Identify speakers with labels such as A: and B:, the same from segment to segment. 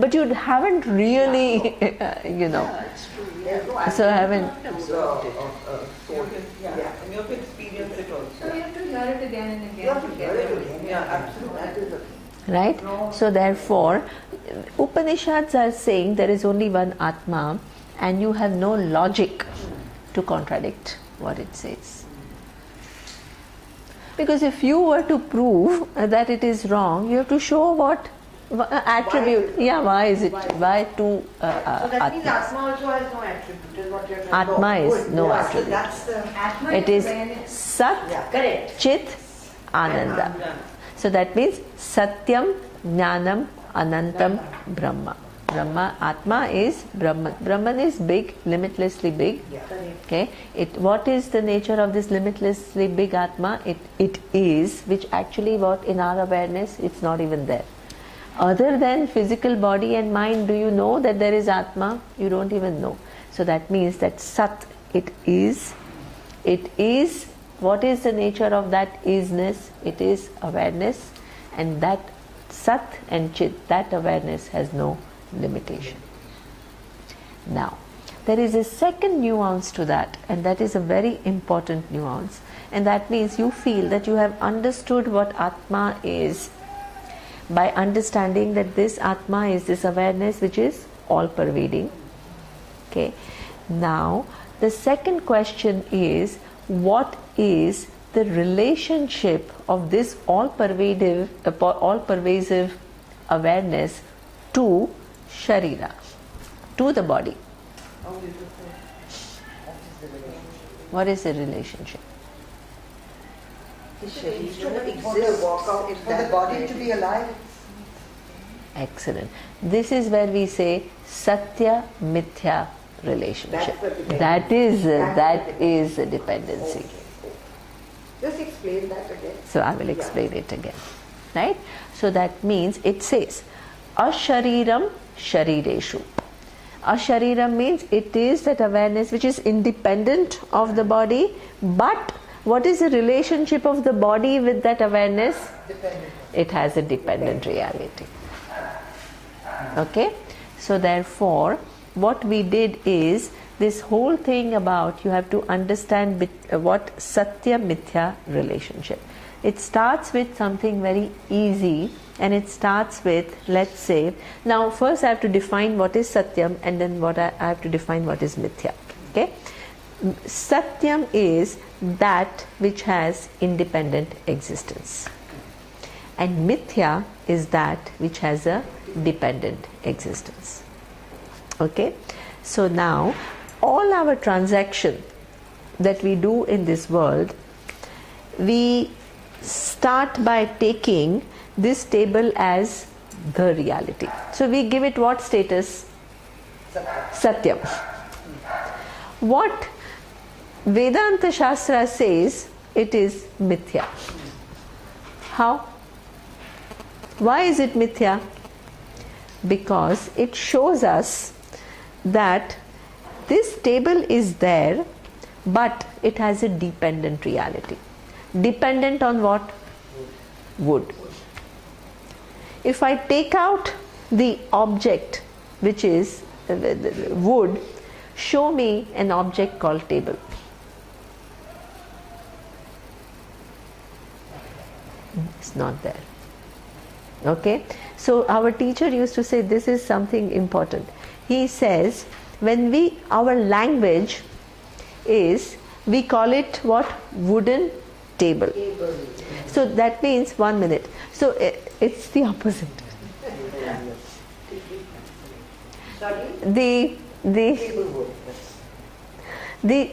A: but you haven't really, you know.
B: Yeah, it's true. Yeah.
A: So I haven't.
B: And you have to experience it also.
C: So you have to hear it again and again.
B: You have to hear it again. Yeah, absolutely. That is
A: Right? So therefore, Upanishads are saying there is only one Atma, and you have no logic to contradict what it says. Because if you were to prove that it is wrong, you have to show what attribute. Why is it? Why two
D: So that means
A: Atmas?
D: Atma also has no attribute, is what you're trying to
A: Atma is
D: Good.
A: no
D: Yeah,
A: attribute.
D: So that's the
C: Atma
A: It is
C: awareness.
A: Sat,
D: correct.
A: Chit, Ananda. So that means Satyam, Jnanam, Anantam, Brahma. Brahma, Atma is Brahman. Brahman is big, limitlessly big. Okay. What is the nature of this limitlessly big Atma? It is, which actually what in our awareness, it's not even there. Other than physical body and mind, do you know that there is Atma? You don't even know. So that means that Sat, it is. What is the nature of that isness? It is awareness, and that Sat and Chit, that awareness has no limitation. Now, there is a second nuance to that, and that is a very important nuance, and that means you feel that you have understood what Atma is by understanding that this Atma is this awareness which is all pervading. Okay. Now, the second question is, what is the relationship of this all pervasive awareness to Sharira, to the body? What is the relationship?
D: For the body to be alive.
A: Excellent. This is where we say Satya Mithya relationship. That is a dependency.
D: Just explain that again.
A: So I will explain it again. Right? So that means it says Ashariram Sharireshu. Ashariram means it is that awareness which is independent of the body, but what is the relationship of the body with that awareness?
D: Dependent.
A: It has a dependent reality. Okay? So therefore, what we did is this whole thing about you have to understand what Satya Mithya relationship. It starts with something very easy, and it starts with, let's say, now first I have to define what is Satyam, and then I have to define what is Mithya. Okay? Satyam is that which has independent existence, and Mithya is that which has a dependent existence. Okay? So now all our transaction that we do in this world, we start by taking this table as the reality. So we give it what status? Satyam. What Vedanta Shastra says, it is Mithya. How? Why is it Mithya? Because it shows us that this table is there, but it has a dependent reality. Dependent on what? Wood. If I take out the object, which is wood, show me an object called table. It's not there. Okay? So our teacher used to say this is something important. He says, our language is, we call it what? Wooden table. So that means, 1 minute. So it's the opposite.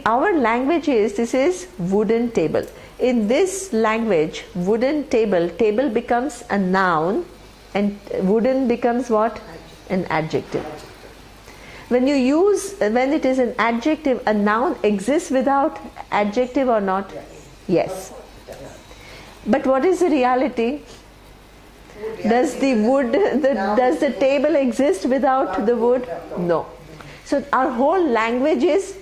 A: Our language is, this is wooden table. In this language, wooden table becomes a noun, and wooden becomes what? An adjective. When it is an adjective, a noun exists without adjective or not? Yes. But what is the reality? Does the table exist without the wood? No. So our whole language is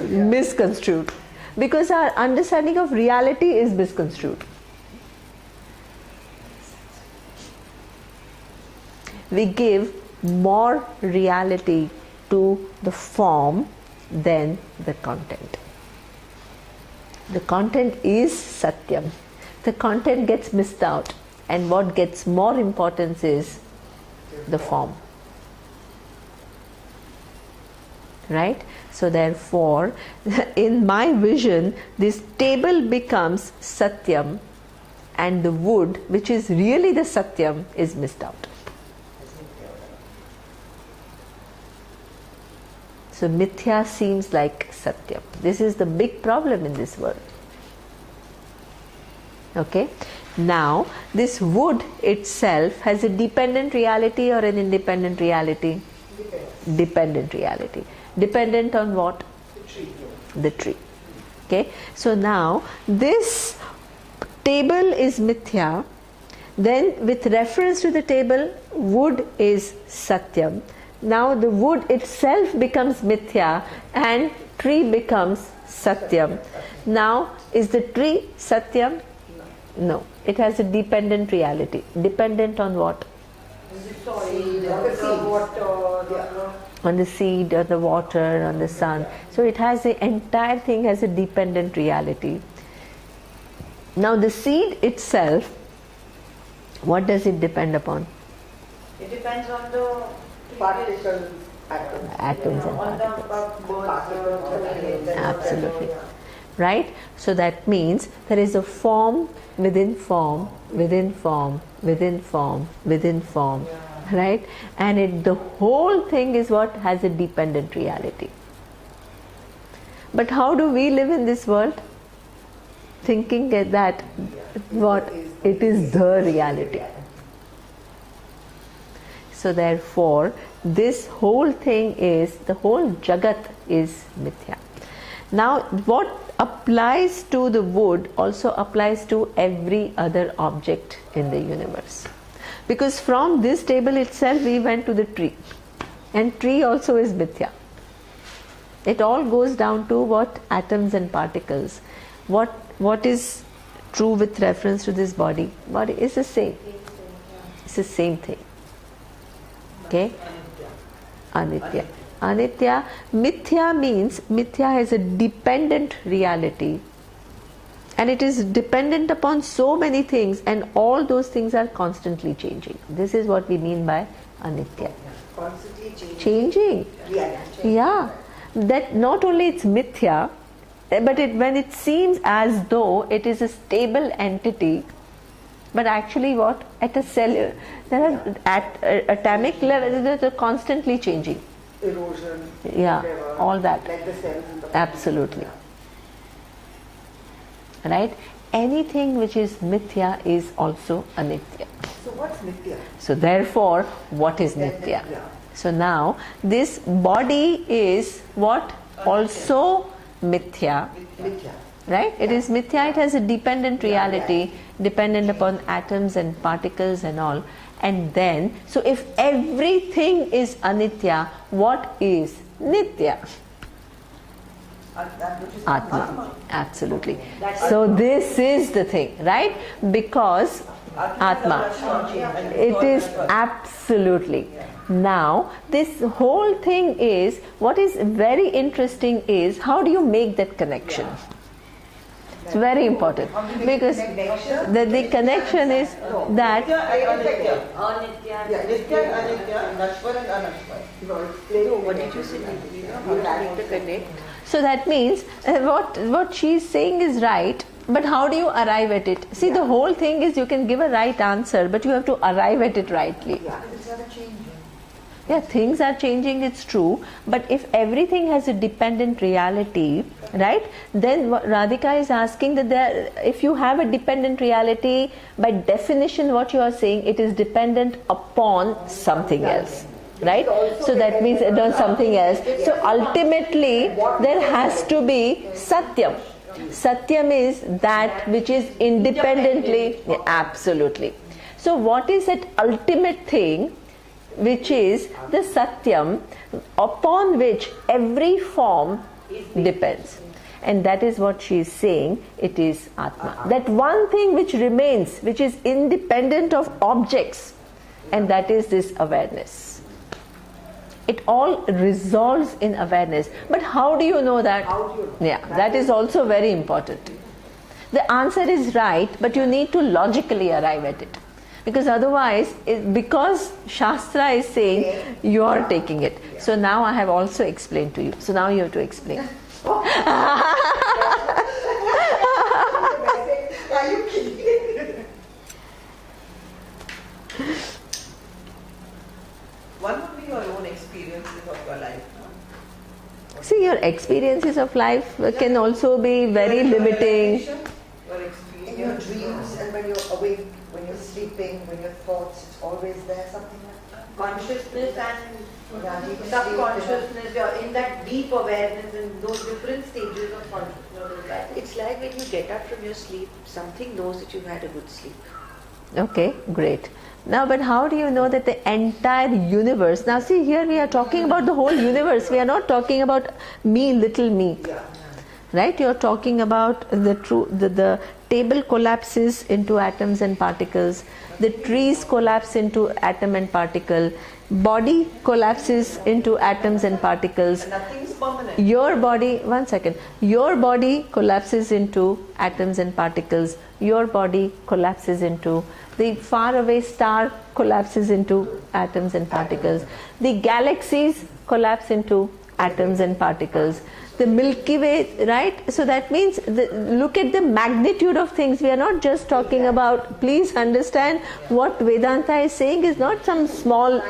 A: misconstrued, because our understanding of reality is misconstrued. we give more reality to the form than the content. The content is Satyam. The content gets missed out, and what gets more importance is the form. Right? So therefore, in my vision, this table becomes Satyam, and the wood, which is really the Satyam, is missed out. So Mithya seems like Satyam. This is the big problem in this world. Okay? Now, this wood itself has a dependent reality or an independent reality? Dependent reality. Dependent on what? The tree. Okay? So now, this table is Mithya. Then, with reference to the table, wood is Satyam. Now the wood itself becomes Mithya and tree becomes Satyam. Now, is the tree Satyam? No. It has a dependent reality. Dependent on what? On the seed, on the water, on the sun. So it has the entire thing has a dependent reality. Now the seed itself, what does it depend upon?
D: It depends on the particles,
A: Atoms and particles. Absolutely. Right? So that means there is a form within form, within form, within form, within form. Right? And the whole thing is what has a dependent reality. But how do we live in this world? Thinking that what it is the reality. So therefore, this whole thing is, the whole Jagat is Mithya. Now, what applies to the wood also applies to every other object in the universe. Because from this table itself we went to the tree. And tree also is Mithya. It all goes down to what? Atoms and particles. What is true with reference to this body? Body is the same. It's the same thing. Okay? Anitya. Anitya. Mithya means, Mithya has a dependent reality. And it is dependent upon so many things, and all those things are constantly changing. This is what we mean by Anitya.
D: Constantly
A: Changing. Yeah. That not only it's Mithya, but when it seems as though it is a stable entity, but actually what? At a cellular, there are at atomic level, they're constantly changing.
D: Erosion.
A: Yeah,
D: whatever,
A: all that.
D: Like the cells in the
A: Absolutely. Right? Anything which is Mithya is also Anitya.
D: So what's Nitya?
A: So therefore, what is Nitya? So now, this body is what? Also Mithya.
D: Nitya.
A: Right? It is Mithya, it has a dependent reality, dependent upon atoms and particles and all. And then, so if everything is Anitya, what is Nitya? Atma. Absolutely. So this is the thing, right? Because Atma. It is absolutely. Now, this whole thing is, what is very interesting is, how do you make that connection? It's very important. Because the connection is that
B: What did you say?
A: so that means what she's saying is right, but how do you arrive at it? See, the whole thing is you can give a right answer, but you have to arrive at it rightly. Yeah, things are changing, it's true, but if everything has a dependent reality, right, then Radhika is asking that if you have a dependent reality, by definition what you are saying, it is dependent upon something else. Right? So that means it does something else. So ultimately, there has to be Satyam. Satyam is that which is independently, absolutely. So what is that ultimate thing, which is the Satyam, upon which every form depends? And that is what she is saying, it is Atma. That one thing which remains, which is independent of objects, and that is this awareness. It all resolves in awareness. But how do you know that?
D: How do you know?
A: Yeah, that is also very important. The answer is right, but you need to logically arrive at it. Because otherwise, because Shastra is saying, you are taking it. So now I have also explained to you. So now you have to explain.
D: Are you kidding?
B: One would be your own experiences of your life.
A: See, your experiences of life can also be very limiting.
B: Your experience.
D: In your dreams and when you're awake, when you're sleeping, when your thoughts, it's always there, something like that.
B: Consciousness and
D: Yeah, deep
B: subconsciousness, you're in that deep awareness in those different stages of consciousness. It's like when you get up from your sleep, something knows that you've had a good sleep.
A: Okay, great. Now, but how do you know that the entire universe? Now, see, here we are talking about the whole universe. We are not talking about me, little me. Right? You are talking about the table collapses into atoms and particles. The trees collapse into atom and particle. Body collapses into atoms and particles.
B: Nothing's permanent.
A: Your body, one second, your body collapses into atoms and particles. Your body collapses into, the faraway star collapses into atoms and particles. The galaxies collapse into atoms and particles. The Milky Way, right? So that means, look at the magnitude of things. We are not just talking about, please understand, what Vedanta is saying is not some small...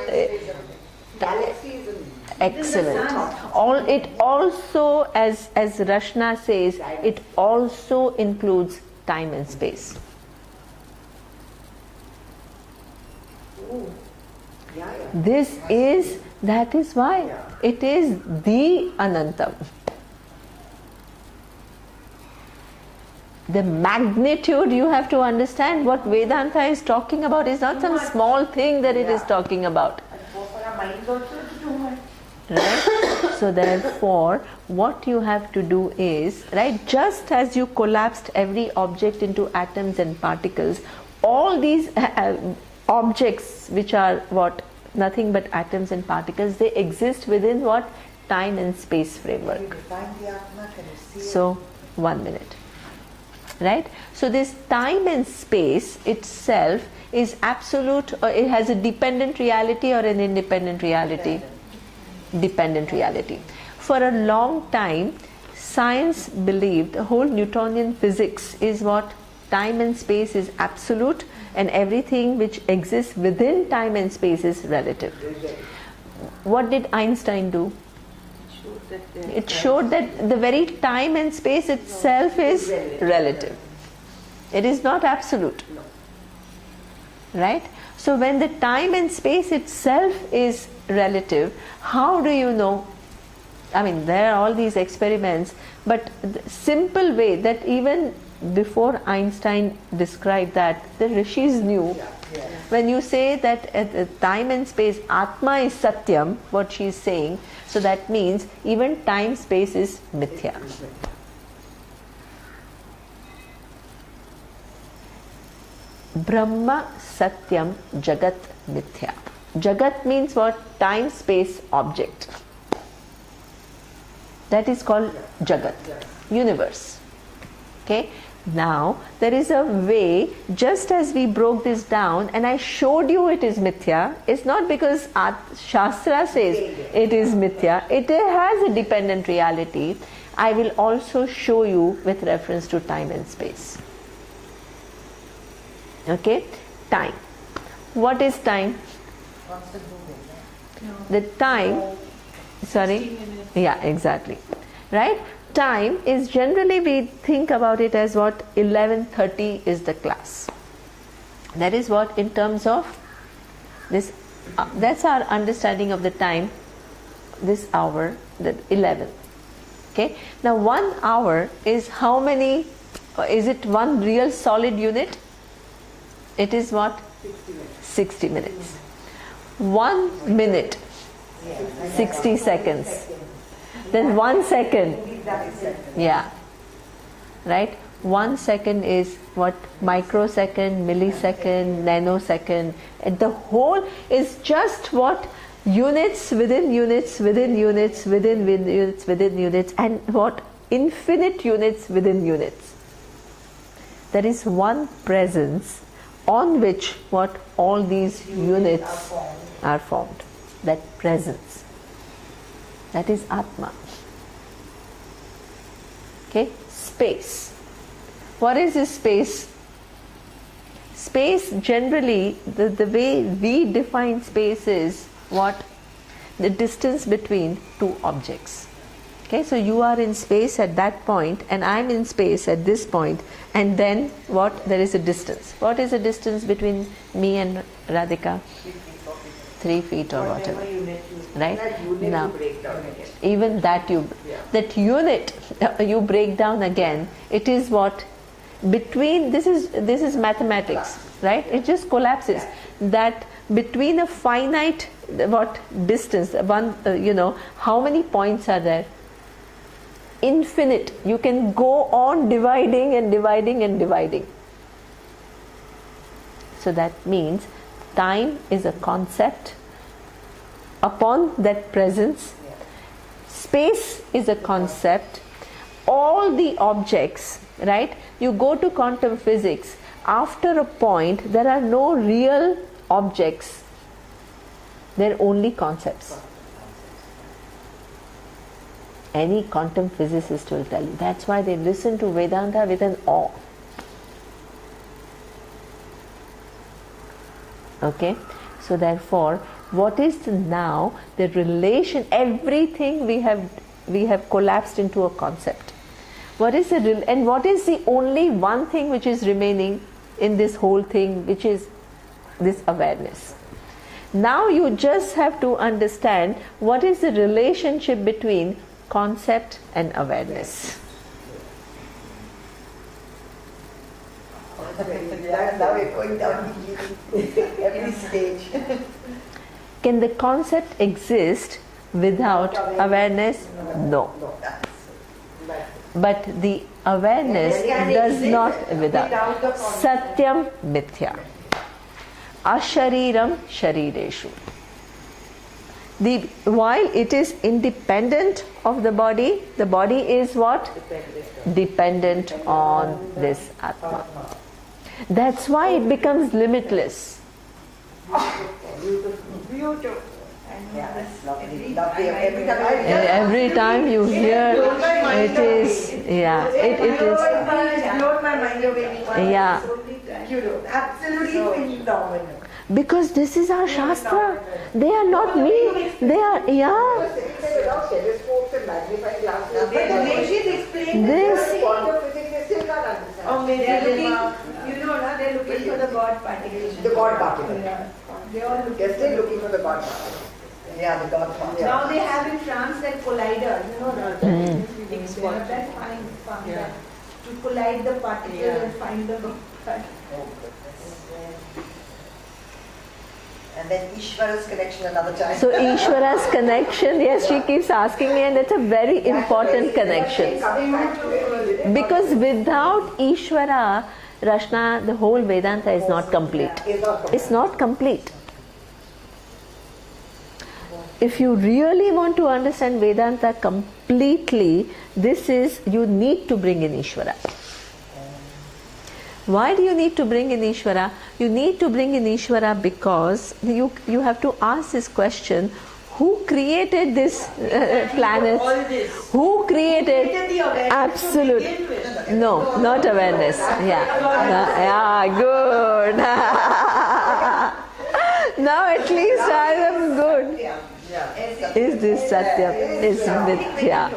D: Galaxies and
A: excellent. It also, as Rashna says, it also includes time and space. That is why it is the Anantam. The magnitude, you have to understand what Vedanta is talking about is not some small thing that it is talking about.
B: For our minds also to do much.
A: Right? So therefore, what you have to do is, right, just as you collapsed every object into atoms and particles, all these objects which are what? Nothing but atoms and particles, they exist within what? Time and space framework.
D: you define the Atma, can you see it?
A: So, 1 minute. Right? So this time and space itself is absolute, or it has a dependent reality or an independent reality? Dependent reality. For a long time, science believed, the whole Newtonian physics is what? Time and space is absolute and everything which exists within time and space is relative. What did Einstein do? It showed that the very time and space itself is relative. It is not absolute. Right? So when the time and space itself is relative, how do you know? I mean, there are all these experiments, but the simple way that even before Einstein described that, the rishis knew. When you say that at time and space, Atma is Satyam, what she is saying, so that means even time space is Mithya. Brahma Satyam Jagat Mithya. Jagat means what? Time space object. That is called Jagat, universe. Okay? Now, there is a way, just as we broke this down and I showed you it is Mithya, it's not because Shastra says it is Mithya, it has a dependent reality. I will also show you with reference to time and space. Okay? Time. What is time? The time, sorry? Yeah, exactly. Right? Time is generally, we think about it as what? 11:30 is the class. That is what, in terms of this, that's our understanding of the time, this hour, the 11. Okay? Now 1 hour is how many, is it one real solid unit? It is what? 60 minutes. 1 minute, 60 seconds. Then 1 second. Yeah. Right? 1 second is what? Microsecond, millisecond, nanosecond. And the whole is just what? Units within units, within units, within units, within units, and what? Infinite units within units. There is one presence on which what? All these units are formed. That presence. That is Atma. Okay? Space. What is this space? Space generally, the way we define space is what? The distance between two objects. Okay, so you are in space at that point and I am in space at this point, and then what? There is a distance. What is the distance between me and Radhika? 3 feet or whatever. Right? Now, even that unit you break down again. It is what? Between, this is mathematics, right? It just collapses. That between a finite what distance, one how many points are there? Infinite. You can go on dividing and dividing and dividing. So that means time is a concept upon that presence. Space is a concept. All the objects, right? You go to quantum physics, after a point there are no real objects. They're only concepts. Any quantum physicist will tell you. That's why they listen to Vedanta with an awe. Okay? So therefore, what is now the relation? Everything we have collapsed into a concept. What is and what is the only one thing which is remaining in this whole thing, which is this awareness? Now you just have to understand what is the relationship between concept and awareness.
D: Now we're going down every stage.
A: Can the concept exist without awareness? No. But the awareness does not without. Satyam mithya. Ashariram sharireshu. While it is independent of the body is what? Dependent on this Atma. That's why it becomes limitless.
B: Beautiful.
A: Every time you hear it is, it is.
B: Blown my mind away.
A: Yeah.
B: Absolutely phenomenal.
A: Because this is our Shastra. They are not me. They are,
D: Without telescopes and magnifying glasses.
B: But the way she's explained
A: This-
D: Quantum physics, they still can't understand.
B: Oh, maybe they're looking for the God particle.
D: The God particle.
B: They all look.
D: They're still looking for the God particle. Yeah, the God particle.
B: Now they have in France that collider, that. That's fine, that. To collide the particle and find the God.
D: And then Ishvara's connection another time.
A: So Ishvara's connection, yes, she keeps asking me, and it's a very important connection. Because without Ishvara, Rashna, the whole Vedanta is not complete. It's not complete. If you really want to understand Vedanta completely, you need to bring in Ishvara. Why do you need to bring in Ishvara? You need to bring in Ishvara because you have to ask this question: who created this planet? Who created? Absolute. No, not awareness. Yeah, good. Now at least I am good. Is this Satyam? Is Mithya?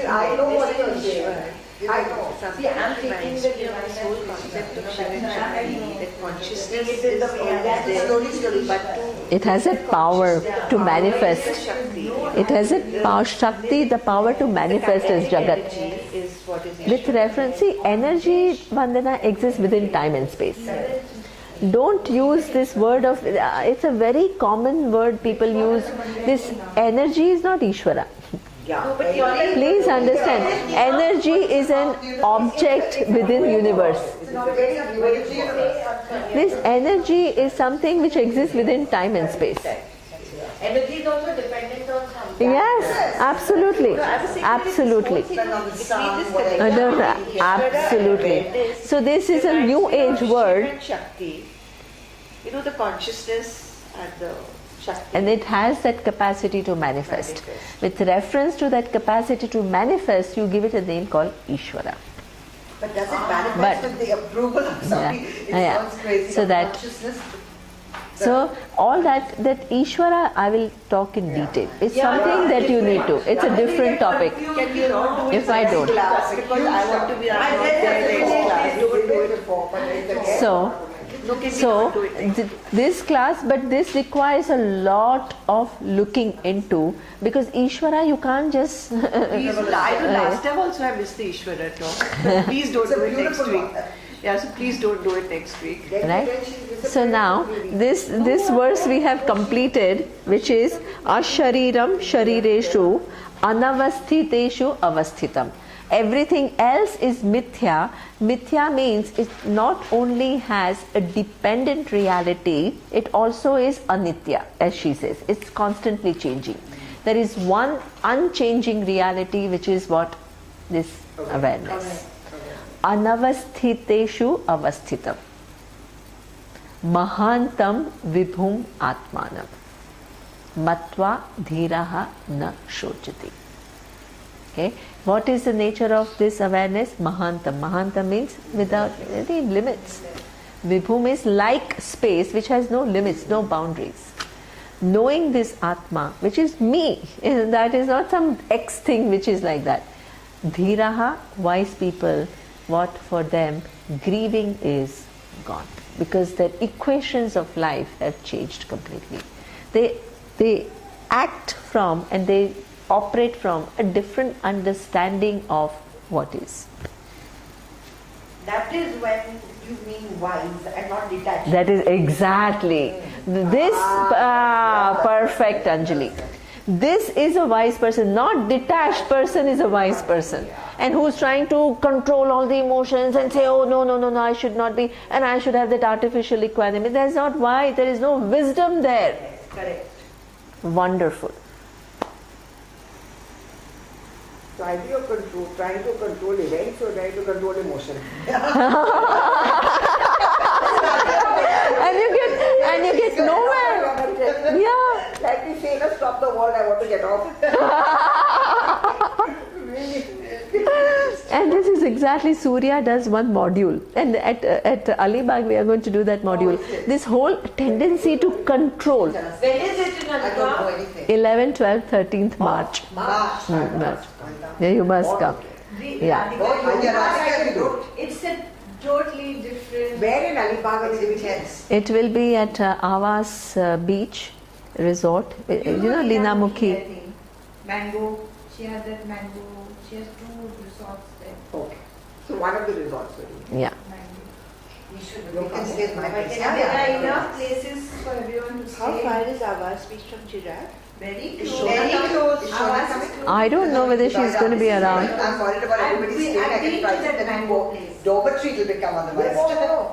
D: I know what you're saying. I know.
B: See, I'm thinking the
E: this whole concept of Shiva and Shakti, that consciousness
B: It is
E: is
B: the way
E: always
B: that
E: there,
B: slowly,
E: but to
A: It has a power to manifest.
E: Shakti,
A: It has a power, Shakti, the power to manifest as Jagat.
E: energy is what is
A: With reference, see, energy, Vandana, exists within time and space. Don't use this word of, it's a very common word people use. This energy is not Ishvara.
B: Yeah. No, but theory.
A: Please understand, energy is an object within universe. This energy is something which exists within time and space.
B: Energy is also dependent on something.
A: Yes, absolutely. Absolutely. Absolutely. So this is a new age word.
B: Shakti. You know, the consciousness and the Shakti.
A: And it has that capacity to manifest. With reference to that capacity to manifest, you give it a name called Ishvara.
D: But does it manifest with the approval of somebody? It sounds crazy.
A: So that,
D: consciousness.
A: so all that Ishvara, I will talk in detail. It's something that you need to. It's a different topic.
B: Can we not do it
A: If I don't.
B: class? Because I want to be
D: I don't do it before, but it's again.
A: So this class, but this requires a lot of looking into, because Ishvara you can't just.
B: Please, last time also I missed the Ishvara talk. Please don't do it next week. Yeah, so please don't do it next week.
A: Right? So now this verse we have completed, which is Ashariram Sharireshu Anavasthiteshu Avasthitam. Everything else is mithya. Mithya means it not only has a dependent reality, it also is anitya, as she says. It's constantly changing. There is one unchanging reality, which is what? This awareness. Anavasthiteshu avasthitam. Mahantam vibhum atmanam. Matva dhiraha na shochati. Okay. What is the nature of this awareness? Mahantam. Mahantam means without any limits. Vibhum is like space which has no limits, no boundaries. Knowing this Atma, which is me, that is not some X thing which is like that. Dhiraha, wise people, what for them, grieving is gone. Because their equations of life have changed completely. They act from and they operate from a different understanding of what is.
D: That is when you mean wise and not detached.
A: That is exactly. This, perfect Anjali. This is a wise person, not detached person is a wise person. And who's trying to control all the emotions and say, oh no, I should not be, and I should have that artificial equanimity. That's not wise, there is no wisdom there.
D: Correct.
A: Wonderful.
F: So either you're trying to control events or trying to control emotion.
A: and you get nowhere. Yeah.
F: Like we say, let's stop the world, I want to get off.
A: And this is exactly, Surya does one module, and at Alibag we are going to do that module. This whole tendency to control.
B: When is it in
D: I don't know anything.
A: 11, 12, 13th March.
D: March.
A: March. Yeah, you must come. Yeah.
C: It's a totally different.
F: Where in Alibag is it chance?
A: It will be at Avas Beach Resort. You know, Lina Mukhi.
C: Mango. She has that mango. She has 2 resorts there.
F: Okay. So one of the resorts will be.
A: Yeah.
C: Mango.
D: You can stay at my place.
C: And there are enough places for everyone to stay.
B: How far is Avas Beach from Chirag?
C: Very close.
D: Very close.
C: Avas is close.
A: I don't know whether she's going to be around.
D: I'm worried about everybody staying. I can try to then go. Dormitory will become otherwise.
F: No,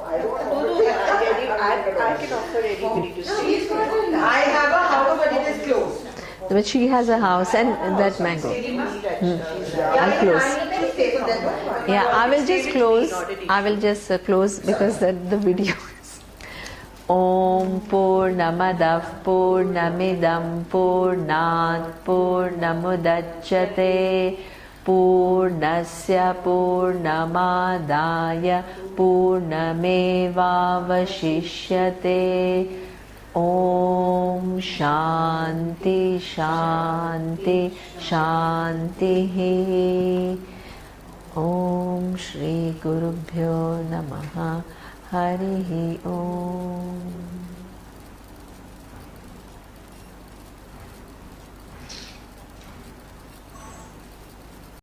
F: I don't know.
B: I can offer anybody to stay.
D: I have a house, but it is closed.
A: But she has a house and that mango. I'll close. Yeah, I will just close. I will just close because the video is. Om Purnamadav Purnamidam Purnat Purnamudachyate Purnasya Purnamadaya Purnamevavashishyate. Om Shanti Shanti Shanti. Om Shri Gurubhyo Namaha. Harihi Om.